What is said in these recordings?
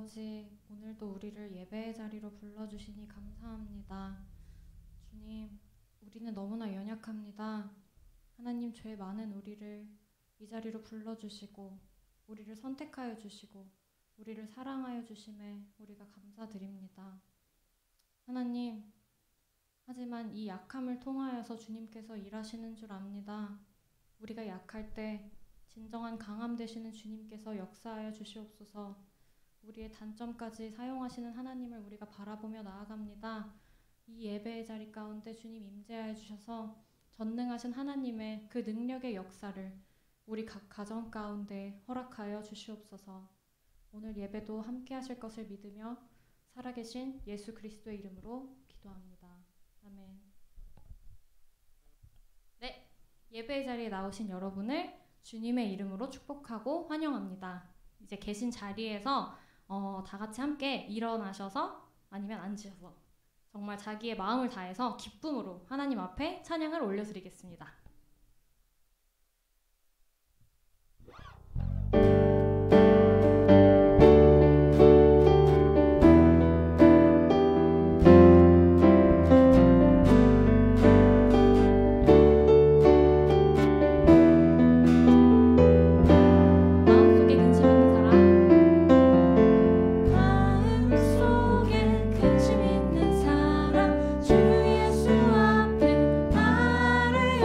아버지, 오늘도 우리를 예배의 자리로 불러주시니 감사합니다. 주님, 우리는 너무나 연약합니다. 하나님, 죄 많은 우리를 이 자리로 불러주시고 우리를 선택하여 주시고 우리를 사랑하여 주심에 우리가 감사드립니다. 하나님, 하지만 이 약함을 통하여서 주님께서 일하시는 줄 압니다. 우리가 약할 때 진정한 강함 되시는 주님께서 역사하여 주시옵소서. 우리의 단점까지 사용하시는 하나님을 우리가 바라보며 나아갑니다. 이 예배의 자리 가운데 주님 임재하여 주셔서 전능하신 하나님의 그 능력의 역사를 우리 각 가정 가운데 허락하여 주시옵소서. 오늘 예배도 함께 하실 것을 믿으며 살아계신 예수 그리스도의 이름으로 기도합니다. 아멘. 네, 예배의 자리에 나오신 여러분을 주님의 이름으로 축복하고 환영합니다. 이제 계신 자리에서 다 같이 함께 일어나셔서 아니면 앉으셔서 정말 자기의 마음을 다해서 기쁨으로 하나님 앞에 찬양을 올려드리겠습니다. 주 예수 앞에 나를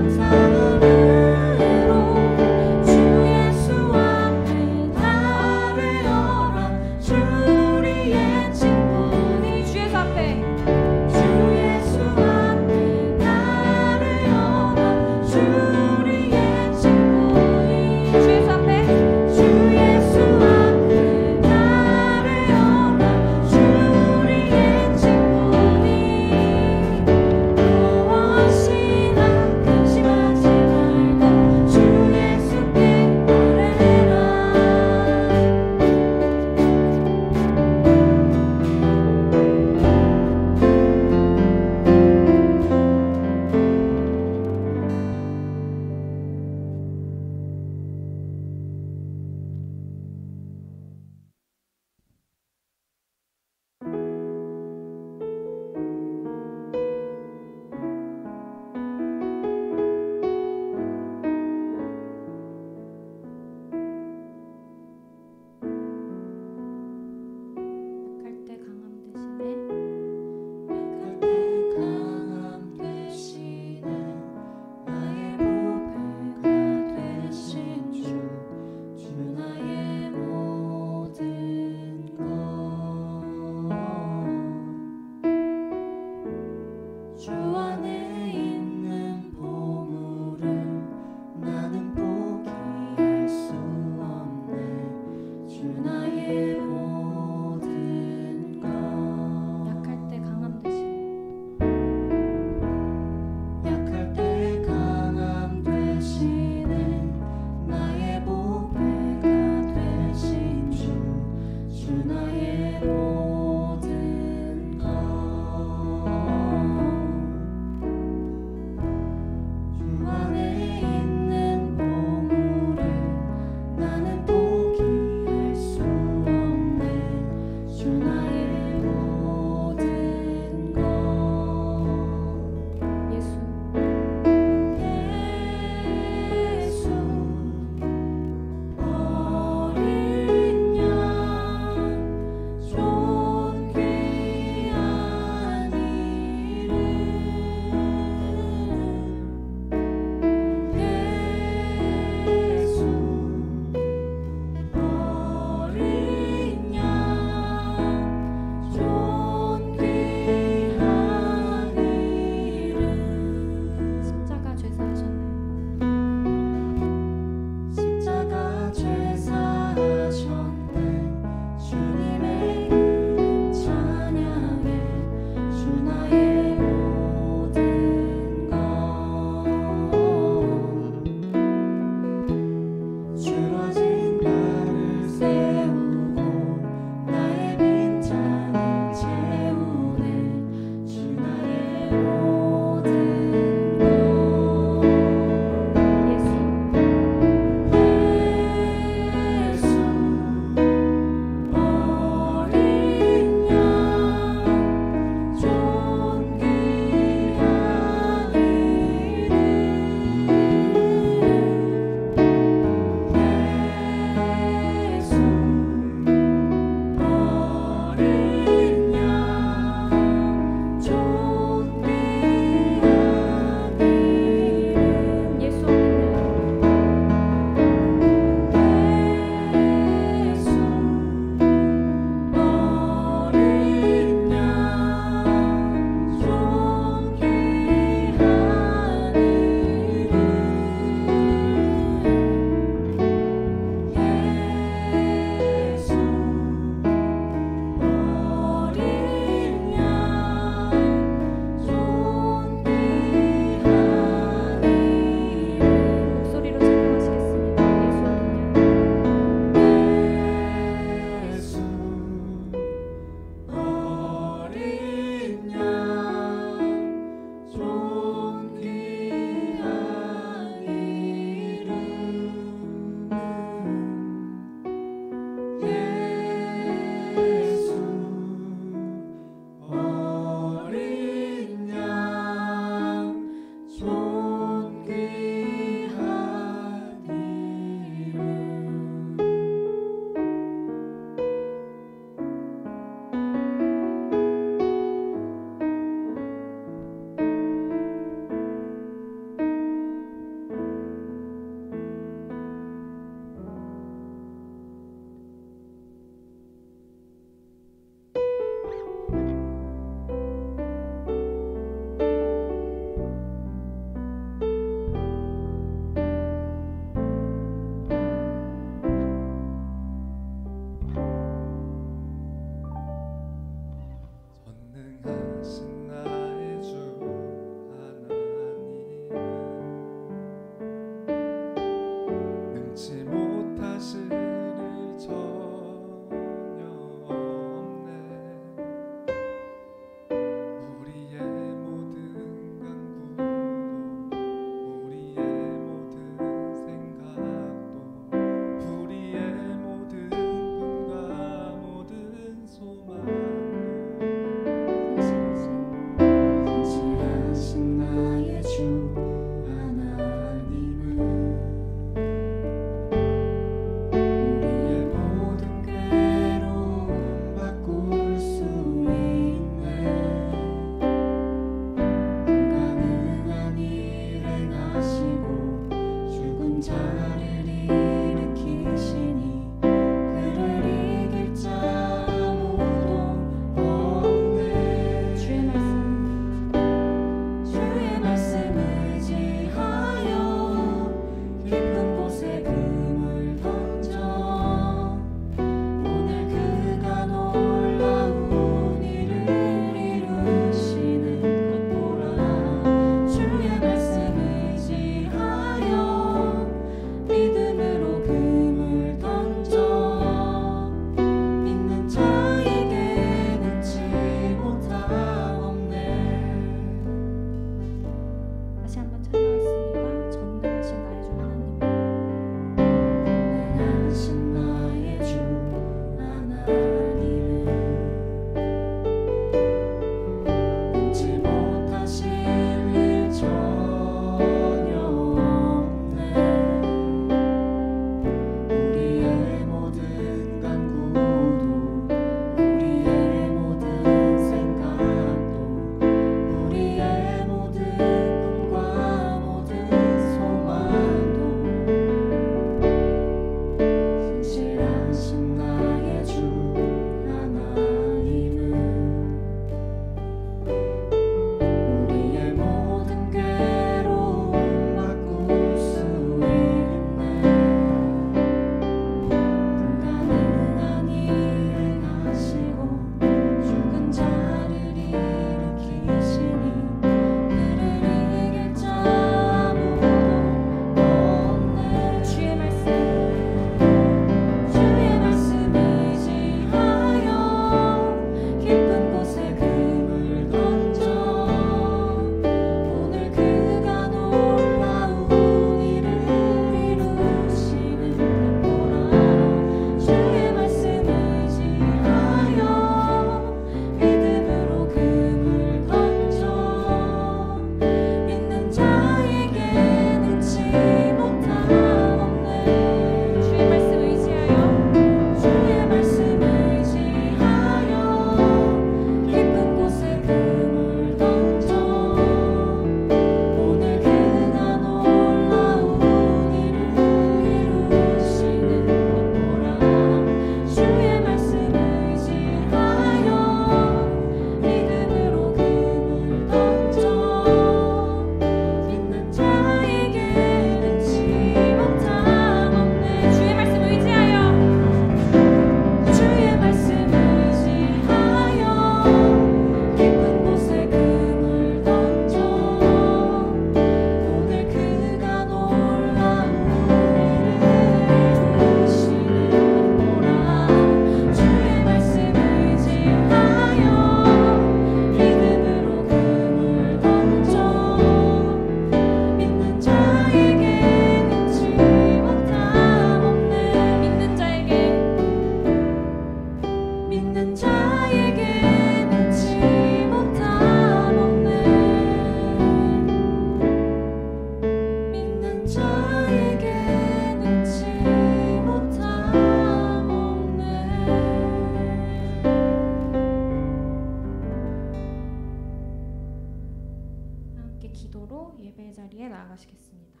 나아가시겠습니다.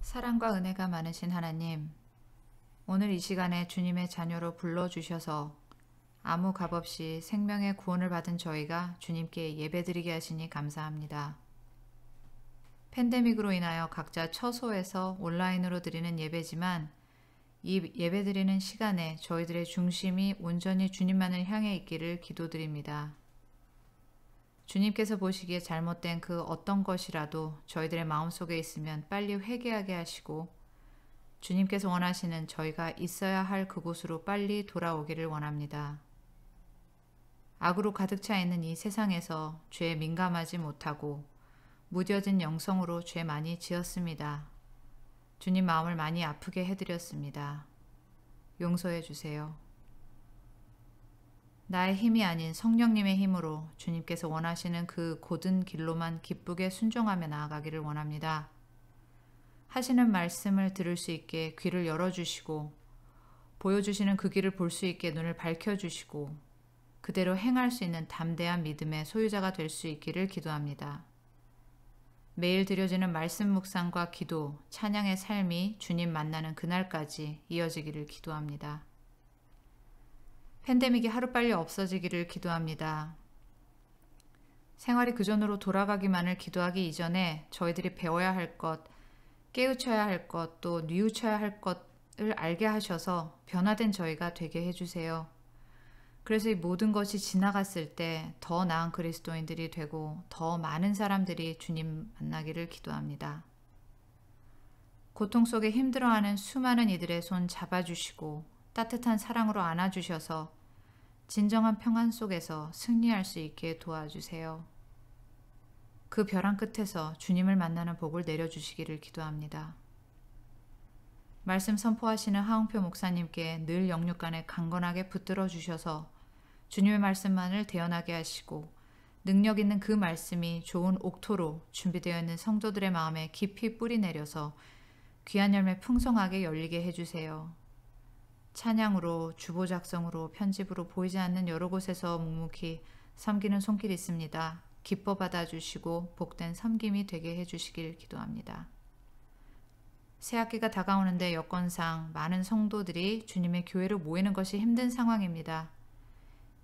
사랑과 은혜가 많으신 하나님, 오늘 이 시간에 주님의 자녀로 불러주셔서 아무 값없이 생명의 구원을 받은 저희가 주님께 예배드리게 하시니 감사합니다. 팬데믹으로 인하여 각자 처소에서 온라인으로 드리는 예배지만 이 예배드리는 시간에 저희들의 중심이 온전히 주님만을 향해 있기를 기도드립니다. 주님께서 보시기에 잘못된 그 어떤 것이라도 저희들의 마음속에 있으면 빨리 회개하게 하시고 주님께서 원하시는 저희가 있어야 할 그곳으로 빨리 돌아오기를 원합니다. 악으로 가득 차 있는 이 세상에서 죄에 민감하지 못하고 무뎌진 영성으로 죄 많이 지었습니다. 주님 마음을 많이 아프게 해드렸습니다. 용서해 주세요. 나의 힘이 아닌 성령님의 힘으로 주님께서 원하시는 그 곧은 길로만 기쁘게 순종하며 나아가기를 원합니다. 하시는 말씀을 들을 수 있게 귀를 열어주시고 보여주시는 그 길을 볼 수 있게 눈을 밝혀주시고 그대로 행할 수 있는 담대한 믿음의 소유자가 될 수 있기를 기도합니다. 매일 드려지는 말씀 묵상과 기도, 찬양의 삶이 주님 만나는 그날까지 이어지기를 기도합니다. 팬데믹이 하루빨리 없어지기를 기도합니다. 생활이 그전으로 돌아가기만을 기도하기 이전에 저희들이 배워야 할 것, 깨우쳐야 할 것, 또 뉘우쳐야 할 것을 알게 하셔서 변화된 저희가 되게 해주세요. 그래서 이 모든 것이 지나갔을 때 더 나은 그리스도인들이 되고 더 많은 사람들이 주님 만나기를 기도합니다. 고통 속에 힘들어하는 수많은 이들의 손 잡아주시고 따뜻한 사랑으로 안아주셔서 진정한 평안 속에서 승리할 수 있게 도와주세요. 그 벼랑 끝에서 주님을 만나는 복을 내려주시기를 기도합니다. 말씀 선포하시는 하웅표 목사님께 늘 영육간에 강건하게 붙들어 주셔서 주님의 말씀만을 대언하게 하시고 능력 있는 그 말씀이 좋은 옥토로 준비되어 있는 성도들의 마음에 깊이 뿌리 내려서 귀한 열매 풍성하게 열리게 해주세요. 찬양으로, 주보 작성으로, 편집으로 보이지 않는 여러 곳에서 묵묵히 섬기는 손길이 있습니다. 기뻐 받아주시고 복된 섬김이 되게 해주시길 기도합니다. 새학기가 다가오는데 여건상 많은 성도들이 주님의 교회로 모이는 것이 힘든 상황입니다.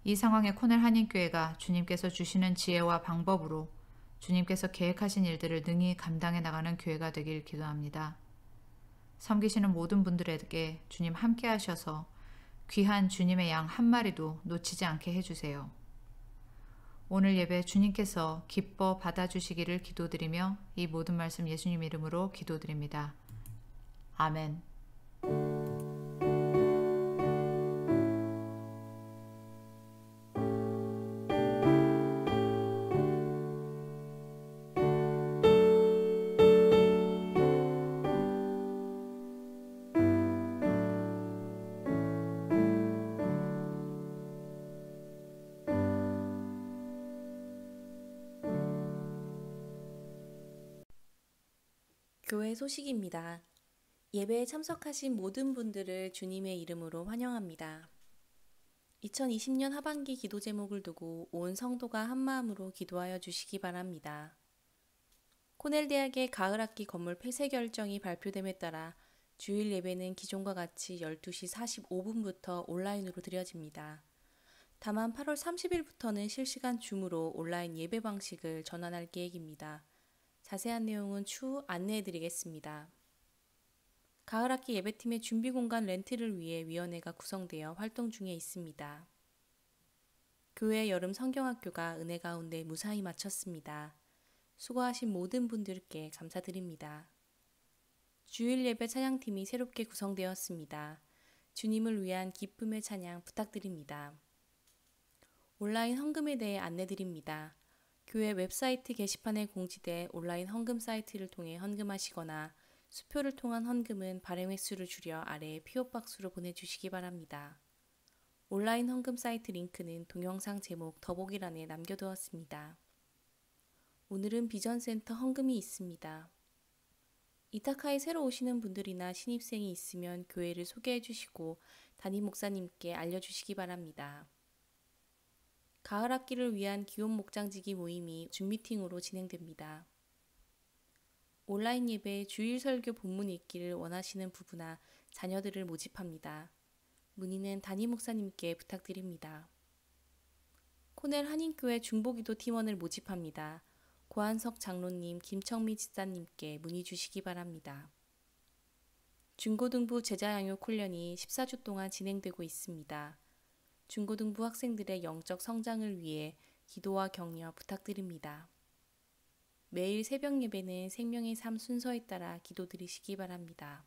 이 상황에 코넬 한인교회가 주님께서 주시는 지혜와 방법으로 주님께서 계획하신 일들을 능히 감당해 나가는 교회가 되길 기도합니다. 섬기시는 모든 분들에게 주님 함께 하셔서 귀한 주님의 양 한 마리도 놓치지 않게 해주세요. 오늘 예배 주님께서 기뻐 받아주시기를 기도드리며 이 모든 말씀 예수님 이름으로 기도드립니다. 아멘. 교회 소식입니다. 예배에 참석하신 모든 분들을 주님의 이름으로 환영합니다. 2020년 하반기 기도 제목을 두고 온 성도가 한마음으로 기도하여 주시기 바랍니다. 코넬 대학의 가을 학기 건물 폐쇄 결정이 발표됨에 따라 주일 예배는 기존과 같이 12시 45분부터 온라인으로 드려집니다. 다만 8월 30일부터는 실시간 줌으로 온라인 예배 방식을 전환할 계획입니다. 자세한 내용은 추후 안내해드리겠습니다. 가을학기 예배팀의 준비 공간 렌트를 위해 위원회가 구성되어 활동 중에 있습니다. 교회 여름 성경학교가 은혜 가운데 무사히 마쳤습니다. 수고하신 모든 분들께 감사드립니다. 주일 예배 찬양팀이 새롭게 구성되었습니다. 주님을 위한 기쁨의 찬양 부탁드립니다. 온라인 헌금에 대해 안내드립니다. 교회 웹사이트 게시판에 공지된 온라인 헌금 사이트를 통해 헌금하시거나 수표를 통한 헌금은 발행 횟수를 줄여 아래에 피오박스로 보내주시기 바랍니다. 온라인 헌금 사이트 링크는 동영상 제목 더보기란에 남겨두었습니다. 오늘은 비전센터 헌금이 있습니다. 이타카에 새로 오시는 분들이나 신입생이 있으면 교회를 소개해 주시고 담임 목사님께 알려주시기 바랍니다. 가을 학기를 위한 기혼 목장지기 모임이 줌 미팅으로 진행됩니다. 온라인 예배 주일 설교 본문 읽기를 원하시는 부부나 자녀들을 모집합니다. 문의는 담임 목사님께 부탁드립니다. 코넬 한인교회 중보기도 팀원을 모집합니다. 고한석 장로님, 김청미 집사님께 문의 주시기 바랍니다. 중고등부 제자양육 훈련이 14주 동안 진행되고 있습니다. 중고등부 학생들의 영적 성장을 위해 기도와 격려 부탁드립니다. 매일 새벽 예배는 생명의 삶 순서에 따라 기도드리시기 바랍니다.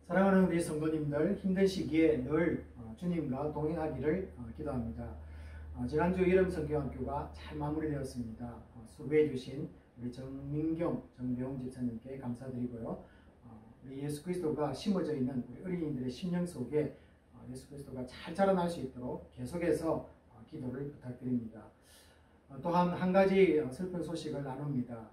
사랑하는 우리 성도님들, 힘든 시기에 늘 주님과 동행하기를 기도합니다. 지난주 이름 성경학교가 잘 마무리되었습니다. 수고해 주신 우리 정민경, 정배웅 집사님께 감사드리고요. 우리 예수 그리스도가 심어져 있는 우리 어린이들의 심령 속에 예수 그리스도가 잘 자라날 수 있도록 계속해서 기도를 부탁드립니다. 또한 한 가지 슬픈 소식을 나눕니다.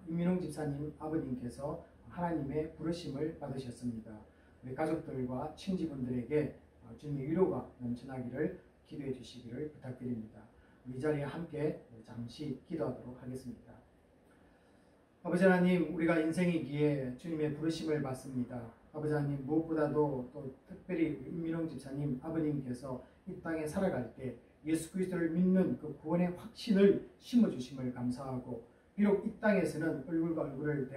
임민홍 집사님 아버님께서 하나님의 부르심을 받으셨습니다. 우리 가족들과 친지분들에게 주님의 위로가 넘쳐나기를 기도해 주시기를 부탁드립니다. 이 자리에 함께 잠시 기도하도록 하겠습니다. 아버지 하나님, 우리가 인생이기에 주님의 부르심을 받습니다. 아버지 하나님, 무엇보다도 또 특별히 임민홍 집사님 아버님께서 이 땅에 살아갈 때 예수 그리스도를 믿는 그 구원의 확신을 심어주심을 감사하고, 비록 이 땅에서는 얼굴과 얼굴을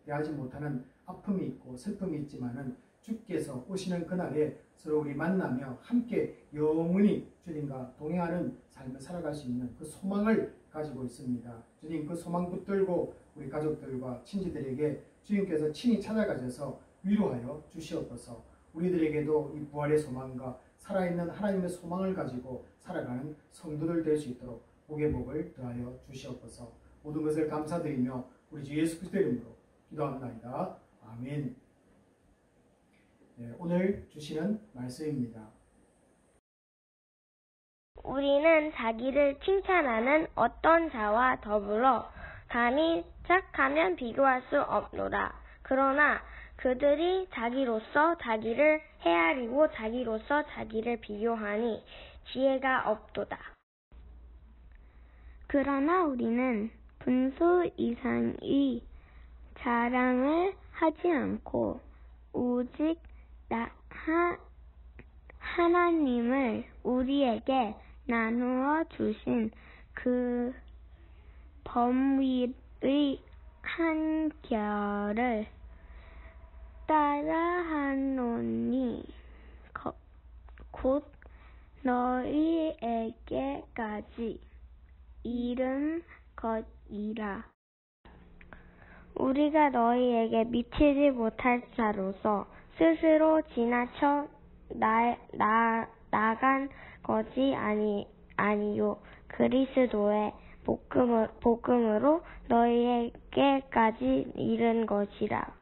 대하지 못하는 아픔이 있고 슬픔이 있지만은 주께서 오시는 그날에 서로 우리 만나며 함께 영원히 주님과 동행하는 삶을 살아갈 수 있는 그 소망을 가지고 있습니다. 주님, 그 소망 붙들고 우리 가족들과 친지들에게 주님께서 친히 찾아가셔서 위로하여 주시옵소서. 우리들에게도 이 부활의 소망과 살아있는 하나님의 소망을 가지고 살아가는 성도들 될 수 있도록 복의 복을 더하여 주시옵소서. 모든 것을 감사드리며 우리 주 예수 그리스도의 이름으로 기도합니다. 아멘. 네, 오늘 주시는 말씀입니다. 우리는 자기를 칭찬하는 어떤 자와 더불어 감히 착하면 비교할 수 없노라. 그러나 그들이 자기로서 자기를 헤아리고 자기로서 자기를 비교하니 지혜가 없도다. 그러나 우리는 분수 이상의 자랑을 하지 않고 오직 하나님을 우리에게 나누어 주신 그 범위의 한결을 따라하노니 곧 너희에게까지 이른 것이라. 우리가 너희에게 미치지 못할 자로서 스스로 지나쳐 나간 것이 아니요 그리스도의 복음으로 너희에게까지 이른 것이라.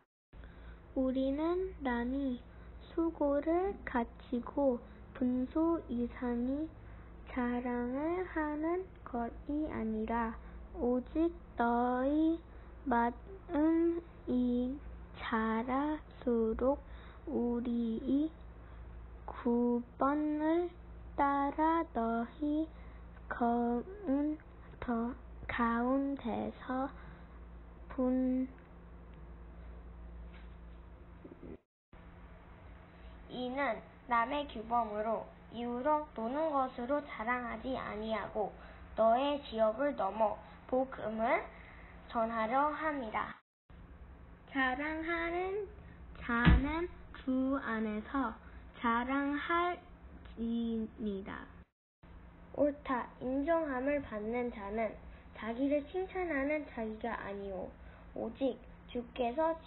우리는 남이 수고를 갖추고 분수 이상의 자랑을 하는 것이 아니라 오직 너희 마음이 자랄수록 우리의 구번을 따라 너희 가운데서 이는 남의 규범으로 이유로 노는 것으로 자랑하지 아니하고 너의 지역을 넘어 복음을 전하려 함이라. 자랑하는 자는 주 안에서 자랑할지니라. 옳다. 인정함을 받는 자는 자기를 칭찬하는 자기가 아니오 오직 주께서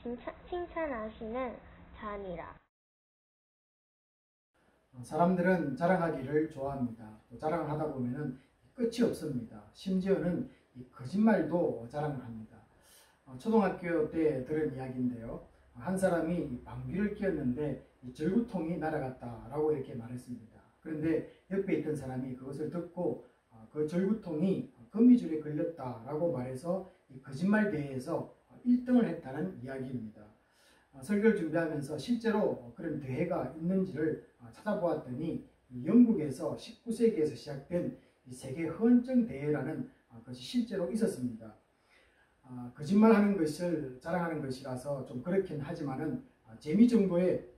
칭찬하시는 자니라. 사람들은 자랑하기를 좋아합니다. 또 자랑을 하다 보면은 끝이 없습니다. 심지어는 이 거짓말도 자랑을 합니다. 초등학교 때 들은 이야기인데요. 한 사람이 방귀를 뀌었는데 이 절구통이 날아갔다라고 이렇게 말했습니다. 그런데 옆에 있던 사람이 그것을 듣고 그 절구통이 거미줄에 걸렸다라고 말해서 이 거짓말 대회에서 1등을 했다는 이야기입니다. 설교를 준비하면서 실제로 그런 대회가 있는지를 찾아보았더니 영국에서 19세기에서 시작된 이 세계 허언증 대회라는 것이 실제로 있었습니다. 거짓말하는 것을 자랑하는 것이라서 좀 그렇긴 하지만은 재미 정도에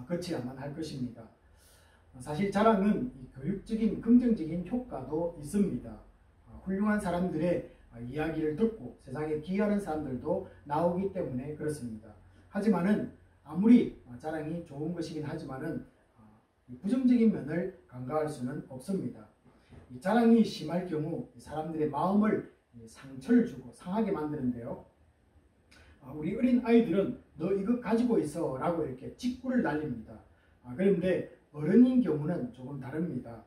거치야만 할 것입니다. 사실 자랑은 교육적인 긍정적인 효과도 있습니다. 훌륭한 사람들의 이야기를 듣고 세상에 기여하는 사람들도 나오기 때문에 그렇습니다. 하지만은 아무리 자랑이 좋은 것이긴 하지만은 부정적인 면을 간과할 수는 없습니다. 이 자랑이 심할 경우 사람들의 마음을 상처를 주고 상하게 만드는데요. 우리 어린 아이들은 너 이거 가지고 있어 라고 이렇게 직구를 날립니다. 그런데 어른인 경우는 조금 다릅니다.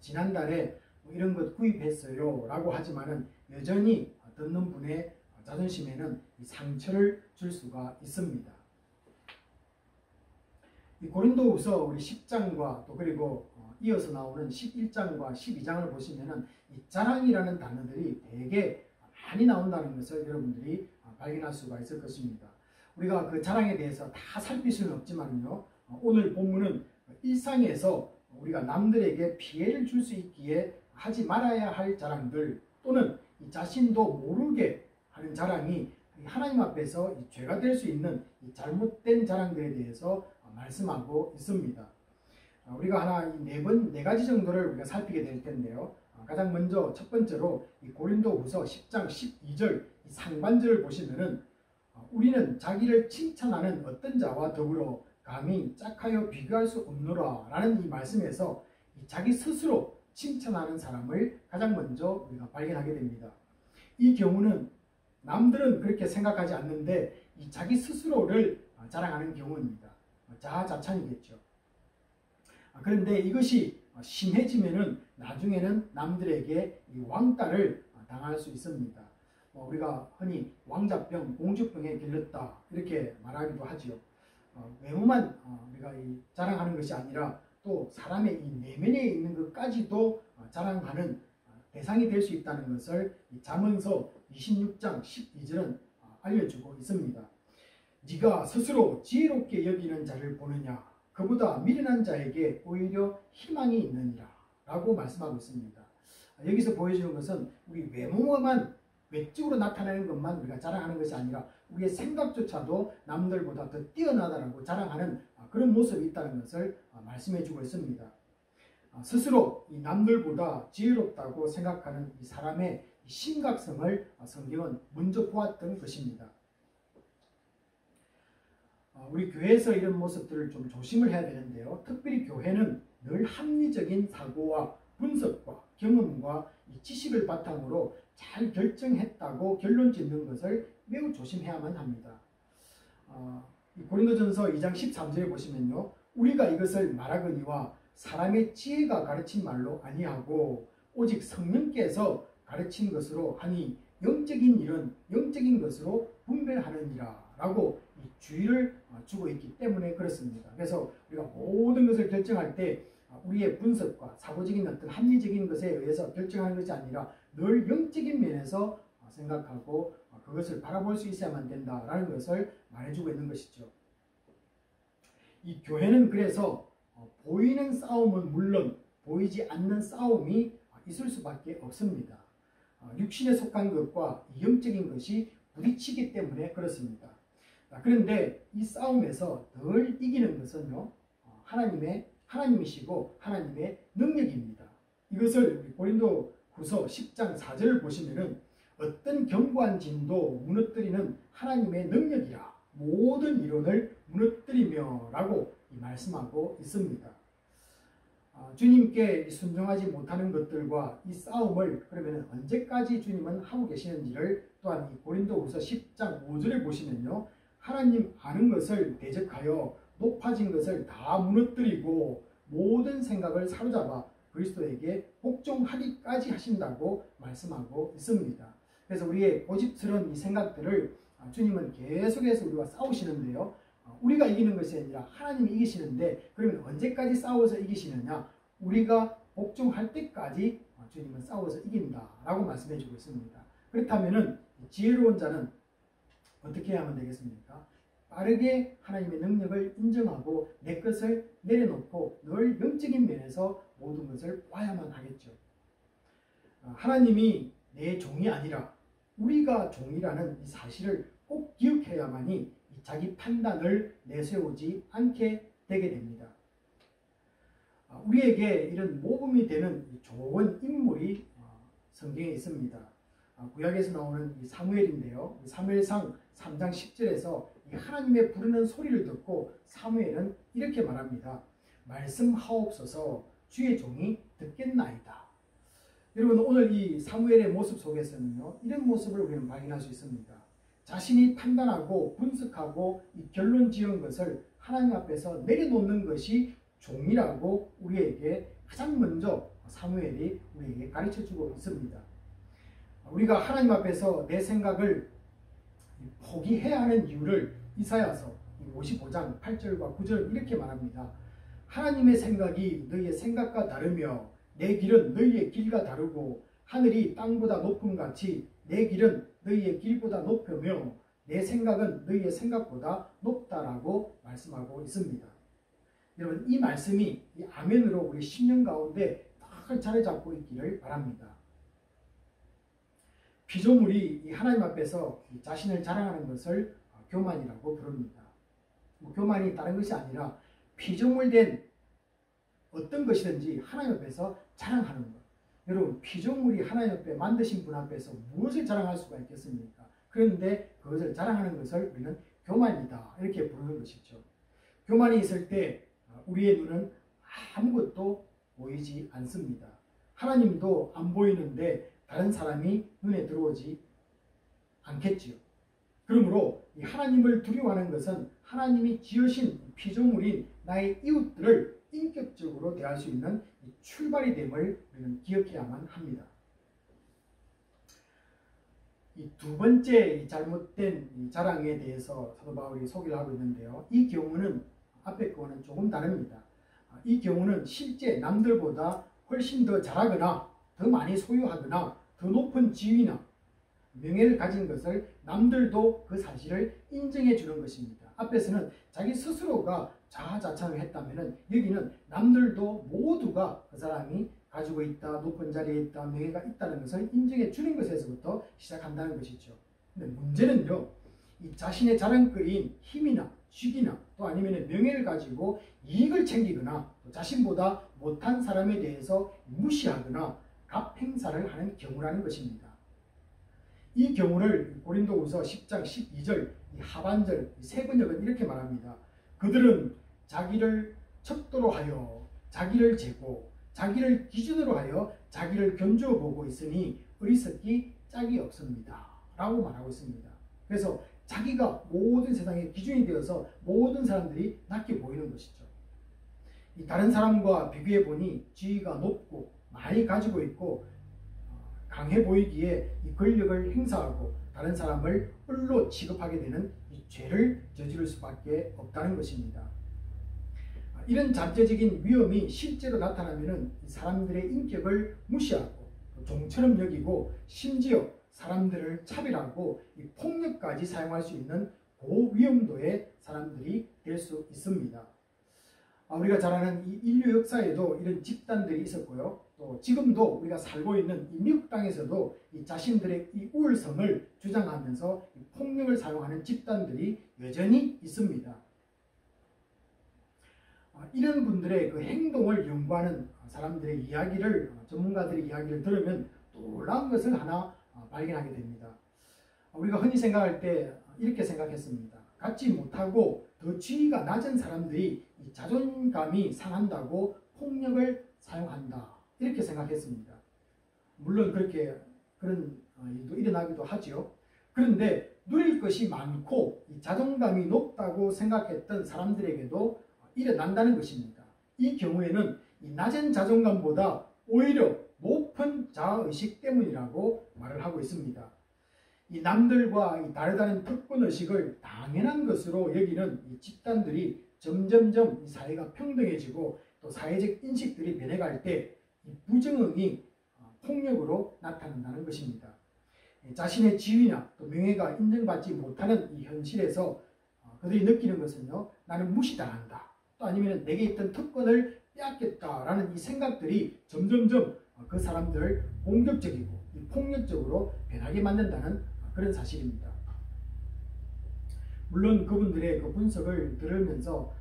지난달에 이런 것 구입했어요 라고 하지만은 여전히 듣는 분의 자존심에는 상처를 줄 수가 있습니다. 이 고린도후서 우리 10장과 또 그리고 이어서 나오는 11장과 12장을 보시면은 이 자랑이라는 단어들이 되게 많이 나온다는 것을 여러분들이 발견할 수가 있을 것입니다. 우리가 그 자랑에 대해서 다 살필 수는 없지만요. 오늘 본문은 일상에서 우리가 남들에게 피해를 줄 수 있기에 하지 말아야 할 자랑들 또는 이 자신도 모르게 하는 자랑이 하나님 앞에서 죄가 될 수 있는 이 잘못된 자랑들에 대해서 말씀하고 있습니다. 우리가 하나 네 가지 정도를 우리가 살피게 될 텐데요. 가장 먼저 첫 번째로 이 고린도후서 10장 12절 이 상반절을 보시면은 우리는 자기를 칭찬하는 어떤 자와 더불어 감히 짝하여 비교할 수 없노라 라는 이 말씀에서 이 자기 스스로 칭찬하는 사람을 가장 먼저 우리가 발견하게 됩니다. 이 경우는 남들은 그렇게 생각하지 않는데 이 자기 스스로를 자랑하는 경우입니다. 자아자찬이겠죠. 그런데 이것이 심해지면은 나중에는 남들에게 이 왕따를 당할 수 있습니다. 우리가 흔히 왕자병, 공주병에 길렀다 이렇게 말하기도 하지요. 외모만 우리가 자랑하는 것이 아니라 또 사람의 이 내면에 있는 것까지도 자랑하는 대상이 될 수 있다는 것을 잠언서 26장 12절은 알려주고 있습니다. 네가 스스로 지혜롭게 여기는 자를 보느냐 그보다 미련한 자에게 오히려 희망이 있느니라 라고 말씀하고 있습니다. 여기서 보여주는 것은 우리 외모만 외적으로 나타내는 것만 우리가 자랑하는 것이 아니라 우리의 생각조차도 남들보다 더 뛰어나다라고 자랑하는 그런 모습이 있다는 것을 말씀해 주고 있습니다. 스스로 이 남들보다 지혜롭다고 생각하는 이 사람의 심각성을 성경은 먼저 보았던 것입니다. 우리 교회에서 이런 모습들을 좀 조심을 해야 되는데요. 특별히 교회는 늘 합리적인 사고와 분석과 경험과 이 지식을 바탕으로 잘 결정했다고 결론 짓는 것을 매우 조심해야만 합니다. 고린도전서 2장 13절에 보시면요. 우리가 이것을 말하거니와 사람의 지혜가 가르친 말로 아니하고 오직 성령께서 가르친 것으로 하니 영적인 일은 영적인 것으로 분별하느니라 라고 이 주의를 주고 있기 때문에 그렇습니다. 그래서 우리가 모든 것을 결정할 때 우리의 분석과 사고적인 어떤 합리적인 것에 의해서 결정하는 것이 아니라 늘 영적인 면에서 생각하고 그것을 바라볼 수 있어야만 된다라는 것을 말해주고 있는 것이죠. 이 교회는 그래서 보이는 싸움은 물론 보이지 않는 싸움이 있을 수밖에 없습니다. 육신에 속한 것과 영적인 것이 부딪히기 때문에 그렇습니다. 그런데 이 싸움에서 늘 이기는 것은요, 하나님이시고 하나님의 능력입니다. 이것을 고린도후서 10장 4절을 보시면은 어떤 견고한 진도 무너뜨리는 하나님의 능력이라 모든 이론을 무너뜨리며 라고 말씀하고 있습니다. 주님께 순종하지 못하는 것들과 이 싸움을 그러면 언제까지 주님은 하고 계시는지를 또한 이 고린도후서 10장 5절에 보시면요. 하나님 아는 것을 대적하여 높아진 것을 다 무너뜨리고 모든 생각을 사로잡아 그리스도에게 복종하기까지 하신다고 말씀하고 있습니다. 그래서 우리의 고집스러운 이 생각들을 주님은 계속해서 우리와 싸우시는데요. 우리가 이기는 것이 아니라 하나님이 이기시는데 그러면 언제까지 싸워서 이기시느냐? 우리가 복종할 때까지 주님은 싸워서 이긴다라고 말씀해 주고 있습니다. 그렇다면 지혜로운 자는 어떻게 해야만 되겠습니까? 빠르게 하나님의 능력을 인정하고 내 것을 내려놓고 늘 영적인 면에서 모든 것을 봐야만 하겠죠. 하나님이 내 종이 아니라 우리가 종이라는 이 사실을 꼭 기억해야만이 이 자기 판단을 내세우지 않게 되게 됩니다. 우리에게 이런 모범이 되는 좋은 인물이 성경에 있습니다. 구약에서 나오는 이 사무엘인데요. 사무엘상 3장 10절에서 하나님의 부르는 소리를 듣고 사무엘은 이렇게 말합니다. 말씀하옵소서 주의 종이 듣겠나이다. 여러분, 오늘 이 사무엘의 모습 속에서는요, 이런 모습을 우리는 발견할 수 있습니다. 자신이 판단하고 분석하고 이 결론 지은 것을 하나님 앞에서 내려놓는 것이 종이라고 우리에게 가장 먼저 사무엘이 우리에게 가르쳐주고 있습니다. 우리가 하나님 앞에서 내 생각을 포기해야 하는 이유를 이사야서 55장 8절과 9절 이렇게 말합니다. 하나님의 생각이 너희의 생각과 다르며 내 길은 너희의 길과 다르고 하늘이 땅보다 높음 같이 내 길은 너희의 길보다 높으며 내 생각은 너희의 생각보다 높다라고 말씀하고 있습니다. 여러분, 이 말씀이 이 아멘으로 우리 심령 가운데 딱 자리 잡고 있기를 바랍니다. 피조물이 이 하나님 앞에서 자신을 자랑하는 것을 교만이라고 부릅니다. 교만이 다른 것이 아니라 피조물된 어떤 것이든지 하나님 앞에서 자랑하는 것. 여러분, 피조물이 하나님 앞에 만드신 분 앞에서 무엇을 자랑할 수가 있겠습니까? 그런데 그것을 자랑하는 것을 우리는 교만이다 이렇게 부르는 것이죠. 교만이 있을 때 우리의 눈은 아무것도 보이지 않습니다. 하나님도 안 보이는데 다른 사람이 눈에 들어오지 않겠지요. 그러므로 이 하나님을 두려워하는 것은 하나님이 지으신 피조물인 나의 이웃들을 인격적으로 대할 수 있는 출발이 됨을 우리는 기억해야만 합니다. 이 두 번째 잘못된 자랑에 대해서 사도 바울이 소개를 하고 있는데요. 이 경우는 앞에 거는 조금 다릅니다. 이 경우는 실제 남들보다 훨씬 더 잘하거나 더 많이 소유하거나 더 높은 지위나 명예를 가진 것을 남들도 그 사실을 인정해 주는 것입니다. 앞에서는 자기 스스로가 자아자찬을 했다면 여기는 남들도 모두가 그 사람이 가지고 있다, 높은 자리에 있다, 명예가 있다는 것을 인정해 주는 것에서부터 시작한다는 것이죠. 근데 문제는요, 이 자신의 자랑거리인 힘이나 직이나 또 아니면 명예를 가지고 이익을 챙기거나 또 자신보다 못한 사람에 대해서 무시하거나 갑행사를 하는 경우라는 것입니다. 이 경우를 고린도후서 10장 12절 이 하반절 세 번역은 이렇게 말합니다. 그들은 자기를 척도로 하여 자기를 재고 자기를 기준으로 하여 자기를 견주어 보고 있으니 어리석기 짝이 없습니다 라고 말하고 있습니다. 그래서 자기가 모든 세상의 기준이 되어서 모든 사람들이 낮게 보이는 것이죠. 다른 사람과 비교해 보니 지위가 높고 많이 가지고 있고 강해 보이기에 이 권력을 행사하고 다른 사람을 을로 취급하게 되는 이 죄를 저지를 수밖에 없다는 것입니다. 이런 잠재적인 위험이 실제로 나타나면 사람들의 인격을 무시하고 종처럼 여기고 심지어 사람들을 차별하고 이 폭력까지 사용할 수 있는 고위험도의 사람들이 될 수 있습니다. 우리가 잘 아는 이 인류 역사에도 이런 집단들이 있었고요. 또 지금도 우리가 살고 있는 이 미국 땅에서도 이 자신들의 이 우월성을 주장하면서 이 폭력을 사용하는 집단들이 여전히 있습니다. 이런 분들의 그 행동을 연구하는 사람들의 이야기를, 전문가들의 이야기를 들으면 놀라운 것을 하나 발견하게 됩니다. 우리가 흔히 생각할 때 이렇게 생각했습니다. 갖지 못하고 더 지위가 낮은 사람들이 이 자존감이 상한다고 폭력을 사용한다 이렇게 생각했습니다. 물론 그런 일도 일어나기도 하죠. 그런데 누릴 것이 많고 이 자존감이 높다고 생각했던 사람들에게도 일어난다는 것입니다. 이 경우에는 이 낮은 자존감보다 오히려 높은 자아의식 때문이라고 말을 하고 있습니다. 이 남들과 이 다르다는 특권의식을 당연한 것으로 여기는 이 집단들이 점점점 이 사회가 평등해지고 또 사회적 인식들이 변해갈 때 이 부정응이 폭력으로 나타난다는 것입니다. 자신의 지위나 또 명예가 인정받지 못하는 이 현실에서 그들이 느끼는 것은요, 나는 무시당한다. 또 아니면 내게 있던 특권을 빼앗겠다라는 이 생각들이 점점점 그 사람들을 공격적이고 폭력적으로 변하게 만든다는 그런 사실입니다. 물론 그분들의 그 분석을 들으면서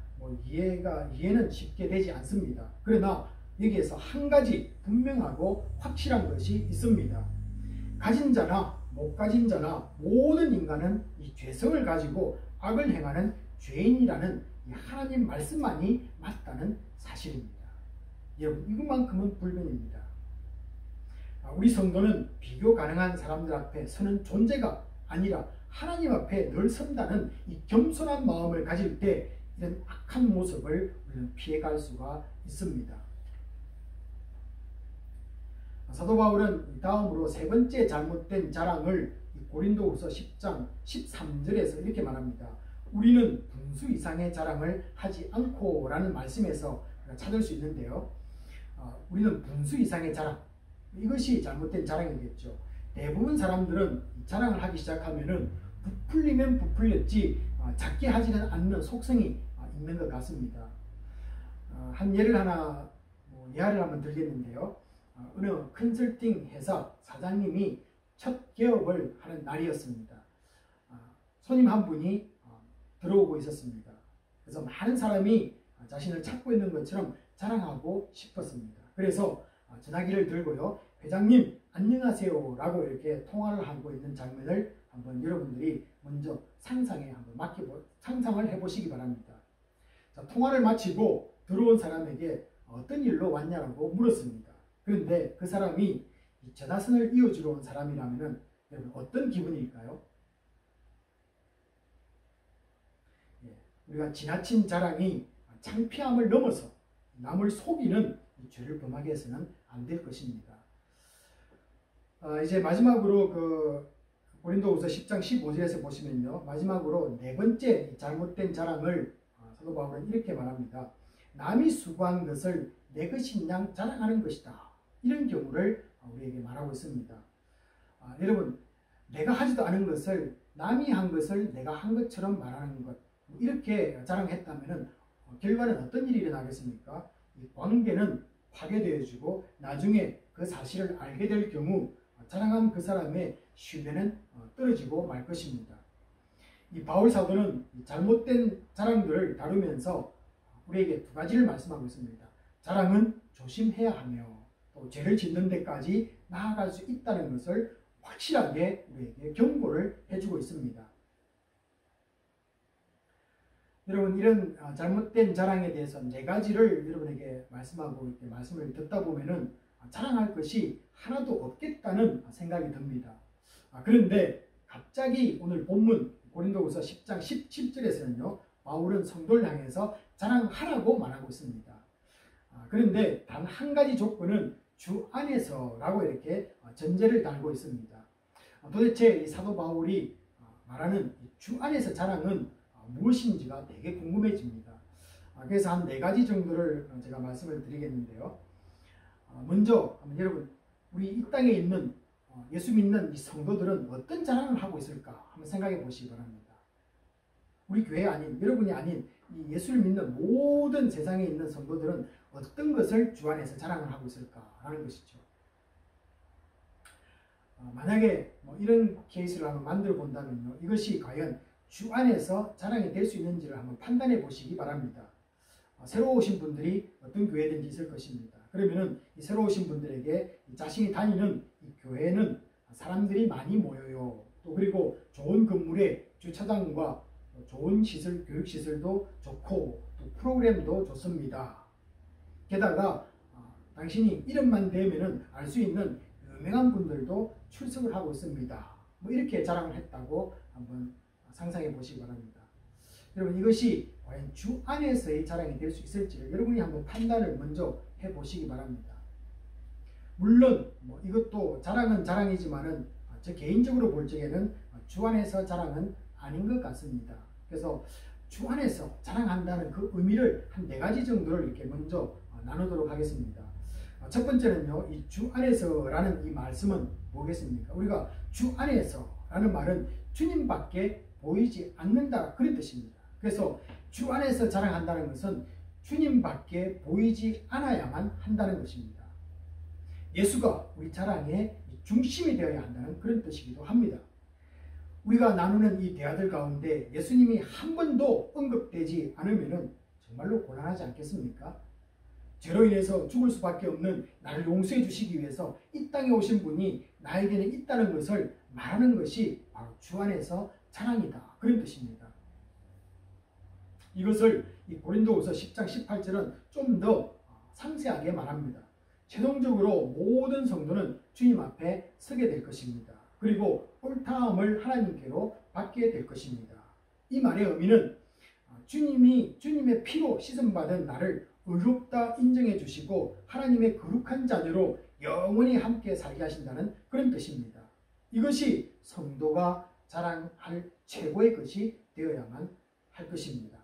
이해는 쉽게 되지 않습니다. 그러나 여기에서 한 가지 분명하고 확실한 것이 있습니다. 가진 자나 못 가진 자나 모든 인간은 이 죄성을 가지고 악을 행하는 죄인이라는 이 하나님 말씀만이 맞다는 사실입니다. 여러분, 이것만큼은 불변입니다. 우리 성도는 비교 가능한 사람들 앞에 서는 존재가 아니라 하나님 앞에 늘 선다는 이 겸손한 마음을 가질 때 이런 악한 모습을 우리는 피해갈 수가 있습니다. 사도 바울은 다음으로 세 번째 잘못된 자랑을 고린도후서 10장 13절에서 이렇게 말합니다. 우리는 분수 이상의 자랑을 하지 않고 라는 말씀에서 찾을 수 있는데요. 우리는 분수 이상의 자랑, 이것이 잘못된 자랑이겠죠. 대부분 사람들은 자랑을 하기 시작하면은 부풀리면 부풀렸지 작게 하지는 않는 속성이 있는 것 같습니다. 한 예를 예화를 한번 들겠는데요. 어느 컨설팅 회사 사장님이 첫 개업을 하는 날이었습니다. 손님 한 분이 들어오고 있었습니다. 그래서 많은 사람이 자신을 찾고 있는 것처럼 자랑하고 싶었습니다. 그래서 전화기를 들고요. 회장님 안녕하세요 라고 이렇게 통화를 하고 있는 장면을 한번 여러분들이 먼저 상상을 해보시기 바랍니다. 자, 통화를 마치고 들어온 사람에게 어떤 일로 왔냐라고 물었습니다. 그런데 그 사람이 전화선을 이어주러 온 사람이라면 여러분 어떤 기분일까요? 우리가 지나친 자랑이 창피함을 넘어서 남을 속이는 이 죄를 범하게 해서는 안 될 것입니다. 이제 마지막으로 고린도후서 10장 15절에서 보시면요. 마지막으로 네 번째 잘못된 자랑을 사도 바울은 이렇게 말합니다. 남이 수고한 것을 내 것인 양 자랑하는 것이다. 이런 경우를 우리에게 말하고 있습니다. 여러분, 내가 하지도 않은 것을 남이 한 것을 내가 한 것처럼 말하는 것, 이렇게 자랑했다면 결과는 어떤 일이 일어나겠습니까? 이 관계는 파괴되어지고 나중에 그 사실을 알게 될 경우 자랑한 그 사람의 신뢰는 떨어지고 말 것입니다. 이 바울 사도는 잘못된 자랑들을 다루면서 우리에게 두 가지를 말씀하고 있습니다. 자랑은 조심해야 하며 또 죄를 짓는 데까지 나아갈 수 있다는 것을 확실하게 우리에게 경고를 해주고 있습니다. 여러분, 이런 잘못된 자랑에 대해서 네 가지를 여러분에게 말씀하고 이렇게 말씀을 듣다 보면은 자랑할 것이 하나도 없겠다는 생각이 듭니다. 그런데 갑자기 오늘 본문 고린도후서 10장 17절에서는요. 바울은 성도를 향해서 자랑하라고 말하고 있습니다. 그런데 단 한 가지 조건은 주 안에서라고 이렇게 전제를 달고 있습니다. 도대체 이 사도 바울이 말하는 주 안에서 자랑은 무엇인지가 되게 궁금해집니다. 그래서 한 네 가지 정도를 제가 말씀을 드리겠는데요. 먼저 여러분, 우리 이 땅에 있는 예수 믿는 이 성도들은 어떤 자랑을 하고 있을까 한번 생각해 보시기 바랍니다. 우리 교회 아닌, 여러분이 아닌 이 예수를 믿는 모든 세상에 있는 성도들은 어떤 것을 주 안에서 자랑을 하고 있을까라는 것이죠. 만약에 이런 케이스를 한번 만들어 본다면요, 이것이 과연 주 안에서 자랑이 될 수 있는지를 한번 판단해 보시기 바랍니다. 새로 오신 분들이 어떤 교회든지 있을 것입니다. 그러면은 이 새로 오신 분들에게 자신이 다니는 이 교회는 사람들이 많이 모여요. 또 그리고 좋은 건물에 주차장과 좋은 시설, 교육시설도 좋고 또 프로그램도 좋습니다. 게다가 당신이 이름만 대면은 알 수 있는 유명한 분들도 출석을 하고 있습니다. 이렇게 자랑을 했다고 한번 상상해 보시기 바랍니다. 여러분, 이것이 과연 주 안에서의 자랑이 될 수 있을지를 여러분이 한번 판단을 먼저 해 보시기 바랍니다. 물론 이것도 자랑은 자랑이지만은 저 개인적으로 볼 적에는 주 안에서 자랑은 아닌 것 같습니다. 그래서 주 안에서 자랑한다는 그 의미를 한 네 가지 정도를 이렇게 먼저 나누도록 하겠습니다. 첫 번째는요, 이 주 안에서라는 이 말씀은 뭐겠습니까? 우리가 주 안에서라는 말은 주님밖에 보이지 않는다, 그런 뜻입니다. 그래서 주 안에서 자랑한다는 것은 주님밖에 보이지 않아야만 한다는 것입니다. 예수가 우리 자랑의 중심이 되어야 한다는 그런 뜻이기도 합니다. 우리가 나누는 이 대화들 가운데 예수님이 한 번도 언급되지 않으면 정말로 곤란하지 않겠습니까? 죄로 인해서 죽을 수밖에 없는 나를 용서해 주시기 위해서 이 땅에 오신 분이 나에게는 있다는 것을 말하는 것이 바로 주 안에서 자랑이다. 그런 뜻입니다. 이것을 이 고린도후서 10장 18절은 좀 더 상세하게 말합니다. 최종적으로 모든 성도는 주님 앞에 서게 될 것입니다. 그리고 옳다함을 하나님께로 받게 될 것입니다. 이 말의 의미는 주님의 피로 씻음받은 나를 의롭다 인정해 주시고 하나님의 거룩한 자녀로 영원히 함께 살게 하신다는 그런 뜻입니다. 이것이 성도가 자랑할 최고의 것이 되어야만 할 것입니다.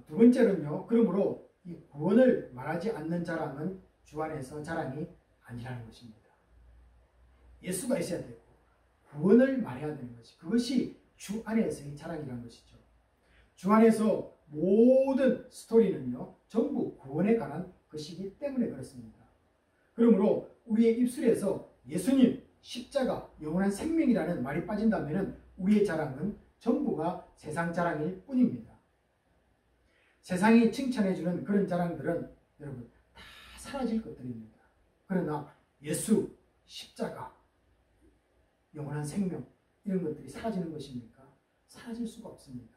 두 번째는요. 그러므로 이 구원을 말하지 않는 자랑은 주 안에서 자랑이 아니라는 것입니다. 예수가 있어야 되고 구원을 말해야 되는 것이 그것이 주 안에서의 자랑이라는 것이죠. 주 안에서 모든 스토리는요. 전부 구원에 관한 것이기 때문에 그렇습니다. 그러므로 우리의 입술에서 예수님, 십자가, 영원한 생명이라는 말이 빠진다면 우리의 자랑은 전부가 세상 자랑일 뿐입니다. 세상이 칭찬해주는 그런 자랑들은 여러분 다 사라질 것들입니다. 그러나 예수, 십자가, 영원한 생명 이런 것들이 사라지는 것입니까? 사라질 수가 없습니다.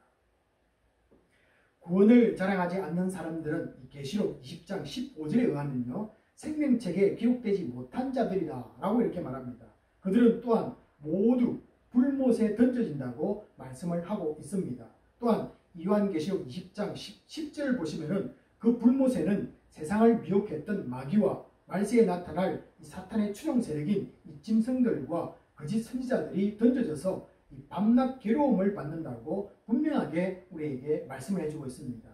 구원을 자랑하지 않는 사람들은 계시록 20장 15절에 의하면요. 생명책에 기록되지 못한 자들이다 라고 이렇게 말합니다. 그들은 또한 모두 불못에 던져진다고 말씀을 하고 있습니다. 또한 요한계시록 20장 10절을 보시면은 그 불못에는 세상을 미혹했던 마귀와 말세에 나타날 이 사탄의 추종 세력인 이 짐승들과 거짓 선지자들이 던져져서 이 밤낮 괴로움을 받는다고 분명하게 우리에게 말씀을 해주고 있습니다.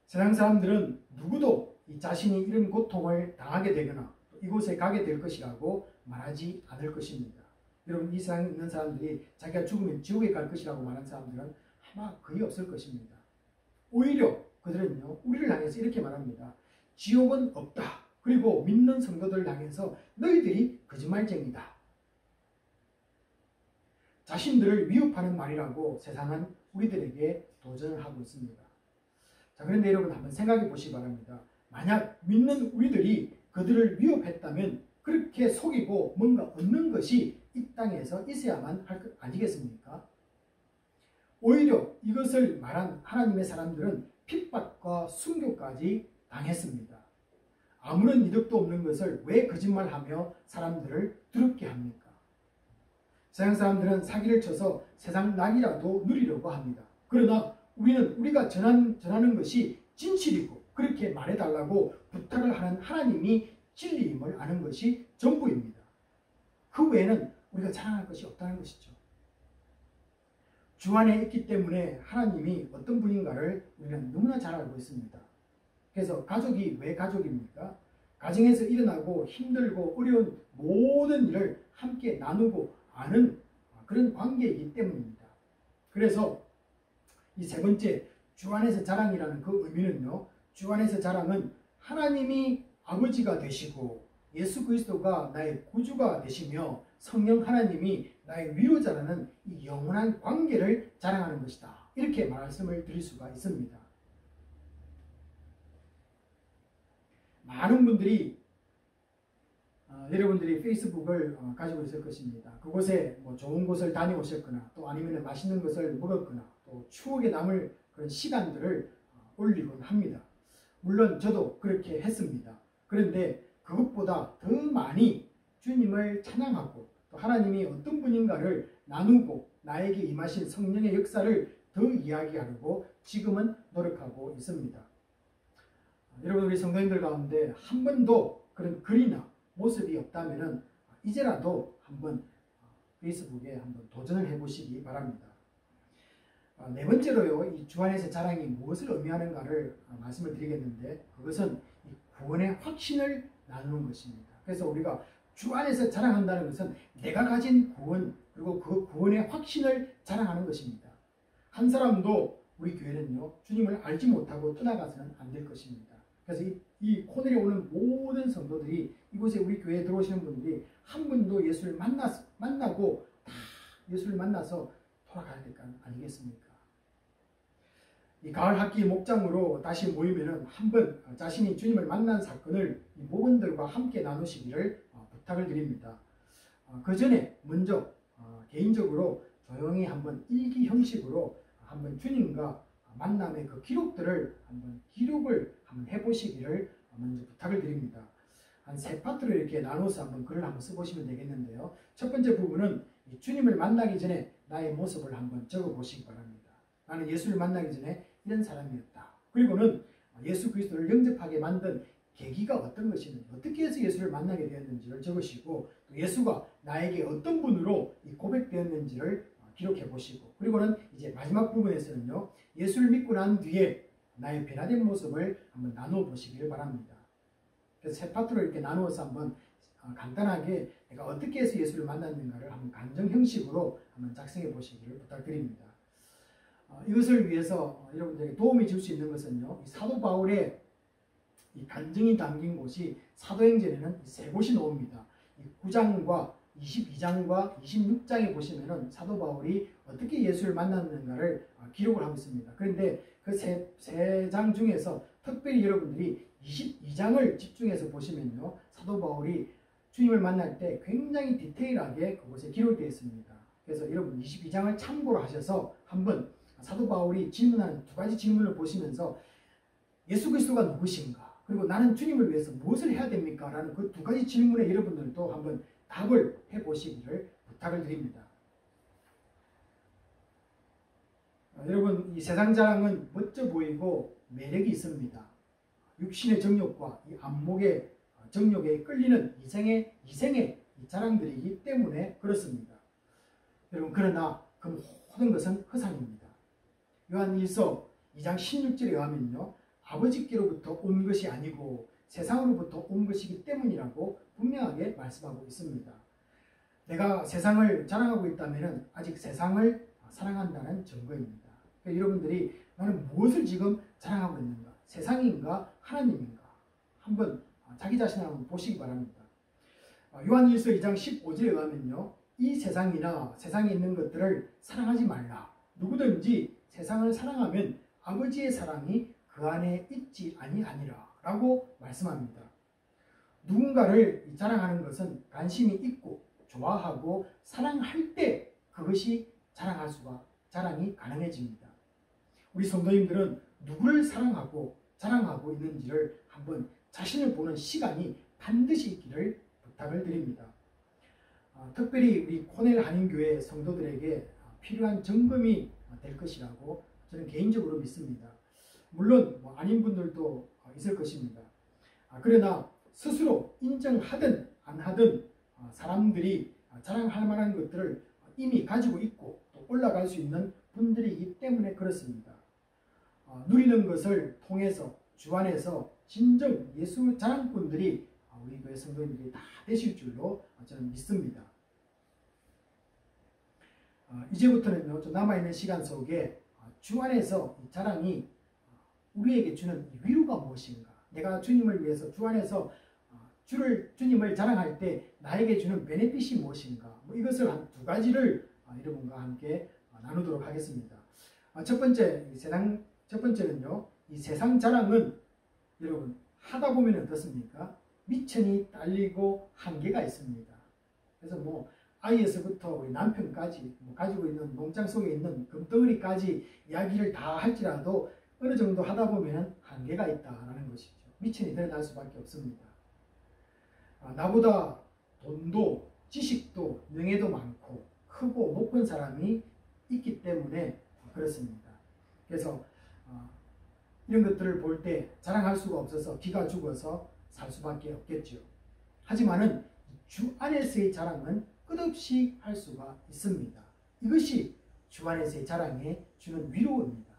세상 사람들은 누구도 이 자신이 이런 고통을 당하게 되거나 이곳에 가게 될 것이라고 말하지 않을 것입니다. 여러분 이 세상에 있는 사람들이 자기가 죽으면 지옥에 갈 것이라고 말하는 사람들은 아마 거의 없을 것입니다. 오히려 그들은요 우리를 향해서 이렇게 말합니다. 지옥은 없다. 그리고 믿는 성도들을 향해서 너희들이 거짓말쟁이다. 자신들을 위협하는 말이라고 세상은 우리들에게 도전을 하고 있습니다. 자, 그런데 여러분 한번 생각해 보시기 바랍니다. 만약 믿는 우리들이 그들을 위협했다면 그렇게 속이고 뭔가 얻는 것이 이 땅에서 있어야만 할 것 아니겠습니까? 오히려 이것을 말한 하나님의 사람들은 핍박과 순교까지 당했습니다. 아무런 이득도 없는 것을 왜 거짓말하며 사람들을 두렵게 합니까? 세상 사람들은 사기를 쳐서 세상 낙이라도 누리려고 합니다. 그러나 우리는 우리가 전하는 것이 진실이고 그렇게 말해달라고 부탁을 하는 하나님이 진리임을 아는 것이 전부입니다. 그 외에는 우리가 자랑할 것이 없다는 것이죠. 주 안에 있기 때문에 하나님이 어떤 분인가를 우리는 너무나 잘 알고 있습니다. 그래서 가족이 왜 가족입니까? 가정에서 일어나고 힘들고 어려운 모든 일을 함께 나누고 아는 그런 관계이기 때문입니다. 그래서 이 세 번째 주 안에서 자랑이라는 그 의미는요. 주 안에서 자랑은 하나님이 아버지가 되시고 예수 그리스도가 나의 구주가 되시며 성령 하나님이 나의 위로자라는 이 영원한 관계를 자랑하는 것이다. 이렇게 말씀을 드릴 수가 있습니다. 많은 분들이 여러분들이 페이스북을 가지고 있을 것입니다. 그곳에 뭐 좋은 곳을 다녀오셨거나 또 아니면 맛있는 것을 먹었거나 또 추억에 남을 그런 시간들을 올리곤 합니다. 물론 저도 그렇게 했습니다. 그런데 그것보다 더 많이 주님을 찬양하고 또 하나님이 어떤 분인가를 나누고 나에게 임하신 성령의 역사를 더 이야기하려고 지금은 노력하고 있습니다. 여러분 우리 성도님들 가운데 한 번도 그런 글이나 모습이 없다면 이제라도 한번 페이스북에 한번 도전을 해보시기 바랍니다. 네 번째로요, 이 주 안에서 자랑이 무엇을 의미하는가를 말씀을 드리겠는데 그것은 이 구원의 확신을 나누는 것입니다. 그래서 우리가 주 안에서 자랑한다는 것은 내가 가진 구원 그리고 그 구원의 확신을 자랑하는 것입니다. 한 사람도 우리 교회는요 주님을 알지 못하고 떠나가서는 안 될 것입니다. 그래서 이 코넬에 오는 모든 성도들이 이곳에 우리 교회에 들어오시는 분들이 한 분도 예수를 만나고 다 예수를 만나서 돌아가야 될 거 아니겠습니까? 이 가을 학기 목장으로 다시 모이면은 한번 자신이 주님을 만난 사건을 이 목원들과 함께 나누시기를 부탁을 드립니다. 그 전에 먼저 개인적으로 조용히 한번 일기 형식으로 한번 주님과 만남의 그 기록들을 기록을 한번 해보시기를 먼저 부탁을 드립니다. 한 세 파트로 이렇게 나눠서 한번 글을 한번 써보시면 되겠는데요. 첫 번째 부분은 주님을 만나기 전에 나의 모습을 한번 적어보시기 바랍니다. 나는 예수를 만나기 전에 이런 사람이었다. 그리고는 예수 그리스도를 영접하게 만든 계기가 어떤 것이는지, 어떻게 해서 예수를 만나게 되었는지를 적으시고, 또 예수가 나에게 어떤 분으로 고백되었는지를 기록해 보시고, 그리고는 이제 마지막 부분에서는요, 예수를 믿고 난 뒤에 나의 변화된 모습을 한번 나누어 보시기를 바랍니다. 그래서 세 파트로 이렇게 나누어서 한번 간단하게 내가 어떻게 해서 예수를 만났는가를 한번 간증 형식으로 한번 작성해 보시기를 부탁드립니다. 이것을 위해서 여러분들에게 도움이 줄 수 있는 것은요, 이 사도 바울의 이 간증이 담긴 곳이 사도행전에는 세 곳이 나옵니다. 이 9장과 22장과 26장에 보시면은 사도 바울이 어떻게 예수를 만났는가를 기록을 하고 있습니다. 그런데 그 세 장 중에서 특별히 여러분들이 22장을 집중해서 보시면요, 사도 바울이 주님을 만날 때 굉장히 디테일하게 그곳에 기록되어 있습니다. 그래서 여러분 22장을 참고로 하셔서 한번 사도 바울이 질문하는 두 가지 질문을 보시면서 예수 그리스도가 누구신가? 그리고 나는 주님을 위해서 무엇을 해야 됩니까? 라는 그 두 가지 질문에 여러분들도 한번 답을 해보시기를 부탁을 드립니다. 여러분, 이 세상 자랑은 멋져 보이고 매력이 있습니다. 육신의 정욕과 이 안목의 정욕에 끌리는 이생의 이 자랑들이기 때문에 그렇습니다. 여러분, 그러나 그 모든 것은 허상입니다. 요한일서 2장 16절에 의하면요, 아버지께로부터 온 것이 아니고 세상으로부터 온 것이기 때문이라고 분명하게 말씀하고 있습니다. 내가 세상을 자랑하고 있다면 아직 세상을 사랑한다는 증거입니다. 그러니까 여러분들이 나는 무엇을 지금 자랑하고 있는가? 세상인가? 하나님인가? 한번 자기 자신을 한번 보시기 바랍니다. 요한일서 2장 15절에 의하면요, 이 세상이나 세상에 있는 것들을 사랑하지 말라. 누구든지 세상을 사랑하면 아버지의 사랑이 그 안에 있지 아니하니라 라고 말씀합니다. 누군가를 자랑하는 것은 관심이 있고 좋아하고 사랑할 때 그것이 자랑이 가능해집니다. 우리 성도님들은 누구를 사랑하고 자랑하고 있는지를 한번 자신을 보는 시간이 반드시 있기를 부탁을 드립니다. 특별히 우리 코넬 한인교회 성도들에게 필요한 점검이 될 것이라고 저는 개인적으로 믿습니다. 물론 아닌 분들도 있을 것입니다. 그러나 스스로 인정하든 안 하든 사람들이 자랑할 만한 것들을 이미 가지고 있고 또 올라갈 수 있는 분들이기 때문에 그렇습니다. 누리는 것을 통해서 주 안에서 진정 예수 자랑꾼들이 우리 교회 성도님들이 다 되실 줄로 저는 믿습니다. 이제부터는요, 좀 남아있는 시간 속에 주 안에서 이 자랑이 우리에게 주는 위로가 무엇인가? 내가 주님을 위해서 주 안에서 주님을 자랑할 때 나에게 주는 베네핏이 무엇인가? 이것을 한 두 가지를 여러분과 함께 나누도록 하겠습니다. 첫 번째는요, 이 세상 자랑은 여러분 하다 보면 어떻습니까? 미천이 딸리고 한계가 있습니다. 그래서 아이에서부터 우리 남편까지 가지고 있는 농장 속에 있는 금덩어리까지 이야기를 다 할지라도 어느 정도 하다 보면 한계가 있다라는 것이죠. 미천이 드러날 수밖에 없습니다. 나보다 돈도 지식도 명예도 많고 크고 높은 사람이 있기 때문에 그렇습니다. 그래서 이런 것들을 볼 때 자랑할 수가 없어서 기가 죽어서 살 수밖에 없겠죠. 하지만은 주 안에서의 자랑은 끝없이 할 수가 있습니다. 이것이 주 안에서의 자랑에 주는 위로입니다.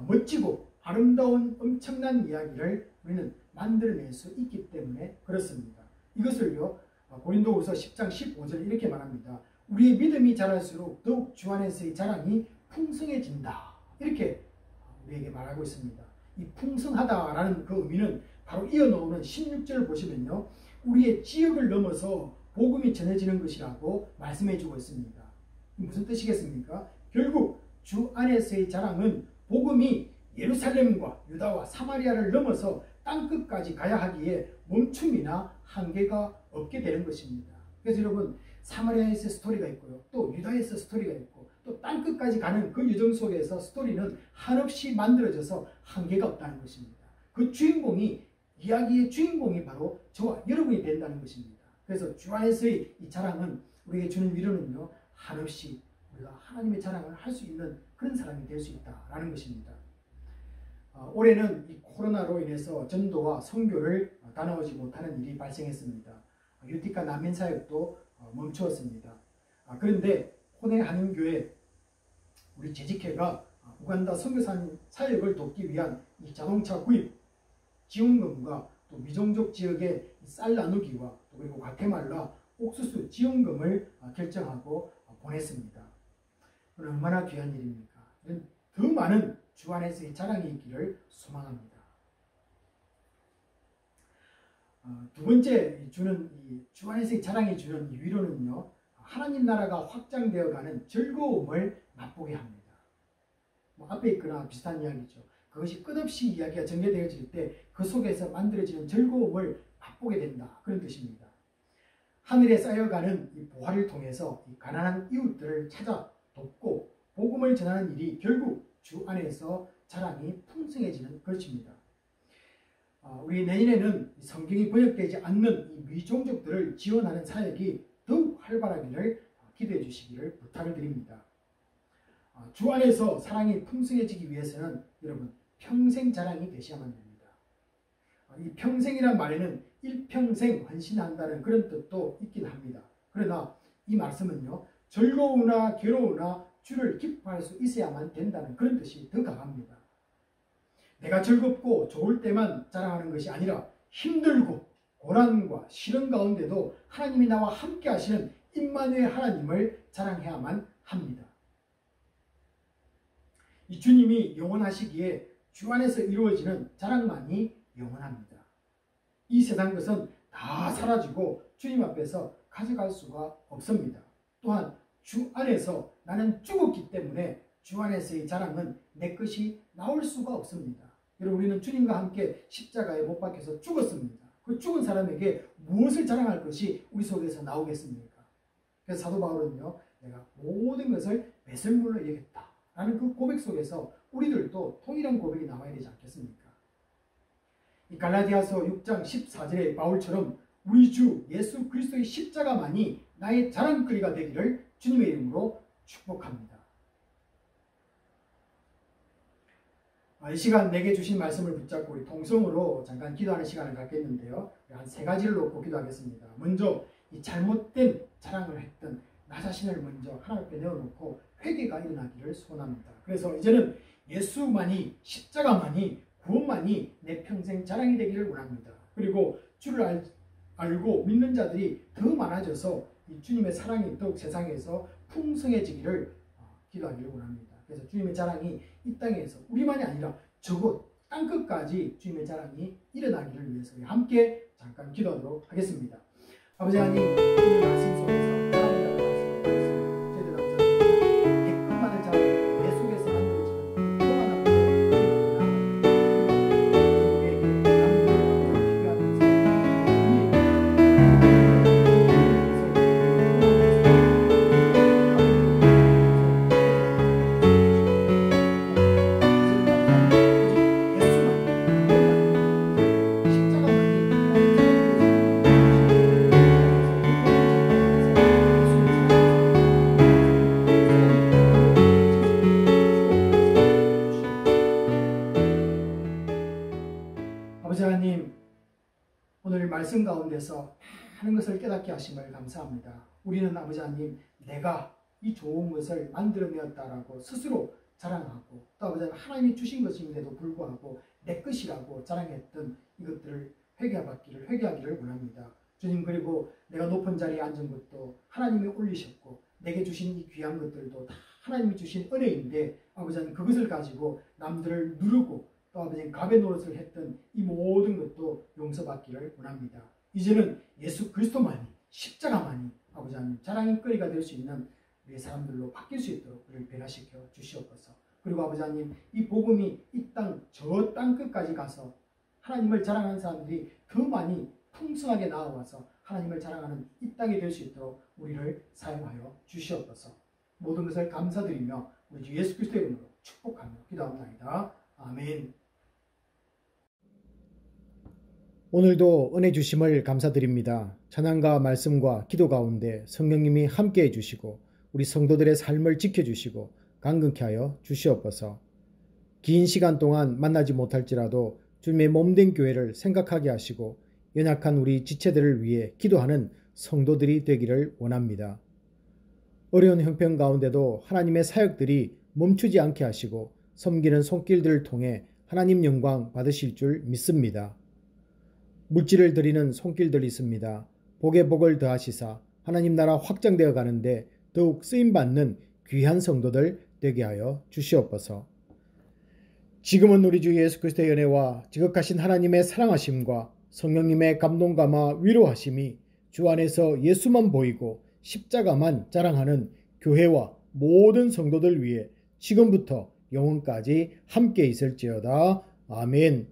멋지고 아름다운 엄청난 이야기를 우리는 만들어낼 수 있기 때문에 그렇습니다. 이것을요, 고린도후서 10장 15절 이렇게 말합니다. 우리의 믿음이 자랄수록 더욱 주 안에서의 자랑이 풍성해진다. 이렇게 우리에게 말하고 있습니다. 이 풍성하다라는 그 의미는 바로 이어나오는 16절을 보시면요. 우리의 지역을 넘어서 복음이 전해지는 것이라고 말씀해 주고 있습니다. 무슨 뜻이겠습니까? 결국 주 안에서의 자랑은 복음이 예루살렘과 유다와 사마리아를 넘어서 땅끝까지 가야 하기에 멈춤이나 한계가 없게 되는 것입니다. 그래서 여러분, 사마리아에서 스토리가 있고요. 또 유다에서 스토리가 있고 또 땅끝까지 가는 그 여정 속에서 스토리는 한없이 만들어져서 한계가 없다는 것입니다. 그 주인공이, 이야기의 주인공이 바로 저와 여러분이 된다는 것입니다. 그래서 주 안에서의 이 자랑은 우리에게 주는 위로는요, 한없이 우리가 하나님의 자랑을 할 수 있는 그런 사람이 될 수 있다라는 것입니다. 올해는 이 코로나로 인해서 전도와 선교를 다녀오지 못하는 일이 발생했습니다. 유티카 난민 사역도 멈추었습니다. 그런데 호내 한인교회 우리 재직회가 우간다 선교 사역을 돕기 위한 이 자동차 구입 지원금과 또 미종족 지역의 쌀 나누기와 또 그리고 과테말라 옥수수 지원금을 결정하고 보냈습니다. 얼마나 귀한 일입니까? 더 많은 주 안에서의 자랑이 있기를 소망합니다. 두 번째 주는 주 안에서의 자랑이 주는 이 위로는요, 하나님 나라가 확장되어가는 즐거움을 맛보게 합니다. 앞에 있거나 비슷한 이야기죠. 그것이 끝없이 이야기가 전개되어질 때 그 속에서 만들어지는 즐거움을 맛보게 된다, 그런 뜻입니다. 하늘에 쌓여가는 이 보화를 통해서 이 가난한 이웃들을 찾아 돕고 복음을 전하는 일이 결국 주 안에서 자랑이 풍성해지는 것입니다. 우리 내년에는 성경이 번역되지 않는 이 미종족들을 지원하는 사역이 더욱 활발하기를 기도해 주시기를 부탁을 드립니다. 주 안에서 사랑이 풍성해지기 위해서는 여러분 평생 자랑이 되셔야만 됩니다. 이 평생이란 말에는 일평생 헌신한다는 그런 뜻도 있긴 합니다. 그러나 이 말씀은요, 즐거우나 괴로우나 주를 기뻐할 수 있어야만 된다는 그런 뜻이 더 강합니다. 내가 즐겁고 좋을 때만 자랑하는 것이 아니라 힘들고 고난과 시련 가운데도 하나님이 나와 함께 하시는 임마누엘 하나님을 자랑해야만 합니다. 이 주님이 영원하시기에 주 안에서 이루어지는 자랑만이 영원합니다. 이 세상 것은 다 사라지고 주님 앞에서 가져갈 수가 없습니다. 또한 주 안에서 나는 죽었기 때문에 주 안에서의 자랑은 내 것이 나올 수가 없습니다. 여러분, 우리는 주님과 함께 십자가에 못 박혀서 죽었습니다. 그 죽은 사람에게 무엇을 자랑할 것이 우리 속에서 나오겠습니까? 그래서 사도 바울은요, 내가 모든 것을 배설물로 여겼다 라는 그 고백 속에서 우리들도 동일한 고백이 나와야 되지 않겠습니까? 이 갈라디아서 6장 14절의 바울처럼 우리 주 예수 그리스도의 십자가만이 나의 자랑거리가 되기를 주님의 이름으로 축복합니다. 이 시간 내게 주신 말씀을 붙잡고 우리 통성으로 잠깐 기도하는 시간을 갖겠는데요. 한 세 가지를 놓고 기도하겠습니다. 먼저 이 잘못된 자랑을 했던 나 자신을 먼저 하나님 앞에 내어놓고 회개가 일어나기를 소원합니다. 그래서 이제는 예수만이, 십자가만이, 구원만이 내 평생 자랑이 되기를 원합니다. 그리고 주를 알고 믿는 자들이 더 많아져서 이 주님의 사랑이 더욱 세상에서 풍성해지기를 기도하기를 원합니다. 그래서 주님의 자랑이 이 땅에서 우리만이 아니라 저곳 땅끝까지 주님의 자랑이 일어나기를 위해서 우리 함께 잠깐 기도하도록 하겠습니다. 아버지 하나님, 오늘 말씀 속에서 자랑이라고 말씀하셨습니다. 저희들 아버지 백금만을 자랑 내 속에서 만들어지는 또한 말씀 가운데서 많은 것을 깨닫게 하심을 감사합니다. 우리는 아버지 하나님, 내가 이 좋은 것을 만들어내었다라고 스스로 자랑하고, 또 아버지 하나님이 주신 것임에도 불구하고 내 것이라고 자랑했던 이것들을 회개하기를 원합니다. 주님, 그리고 내가 높은 자리에 앉은 것도 하나님이 올리셨고 내게 주신 이 귀한 것들도 다 하나님이 주신 은혜인데 아버지 하나님, 그것을 가지고 남들을 누르고 또 아버지 갑의 노릇을 했던 이 모든 것도 용서받기를 원합니다. 이제는 예수 그리스도만이 십자가만이 아버지 하나님 자랑거리가 될 수 있는 우리 사람들로 바뀔 수 있도록 우리를 변화시켜 주시옵소서. 그리고 아버지 하나님 이 복음이 이 땅 저 땅 끝까지 가서 하나님을 자랑하는 사람들이 더 많이 풍성하게 나아와서 하나님을 자랑하는 이 땅이 될 수 있도록 우리를 사용하여 주시옵소서. 모든 것을 감사드리며 우리 주 예수 그리스도의 이름으로 축복하며 기도합니다. 아멘. 오늘도 은혜 주심을 감사드립니다. 찬양과 말씀과 기도 가운데 성령님이 함께해 주시고 우리 성도들의 삶을 지켜주시고 강건케 하여 주시옵소서. 긴 시간 동안 만나지 못할지라도 주님의 몸된 교회를 생각하게 하시고 연약한 우리 지체들을 위해 기도하는 성도들이 되기를 원합니다. 어려운 형편 가운데도 하나님의 사역들이 멈추지 않게 하시고 섬기는 손길들을 통해 하나님 영광 받으실 줄 믿습니다. 물질을 드리는 손길들이 있습니다. 복에 복을 더하시사 하나님 나라 확장되어 가는데 더욱 쓰임받는 귀한 성도들 되게 하여 주시옵소서. 지금은 우리 주 예수 그리스도의 은혜와 지극하신 하나님의 사랑하심과 성령님의 감동감화 위로하심이 주 안에서 예수만 보이고 십자가만 자랑하는 교회와 모든 성도들 위해 지금부터 영원까지 함께 있을지어다. 아멘.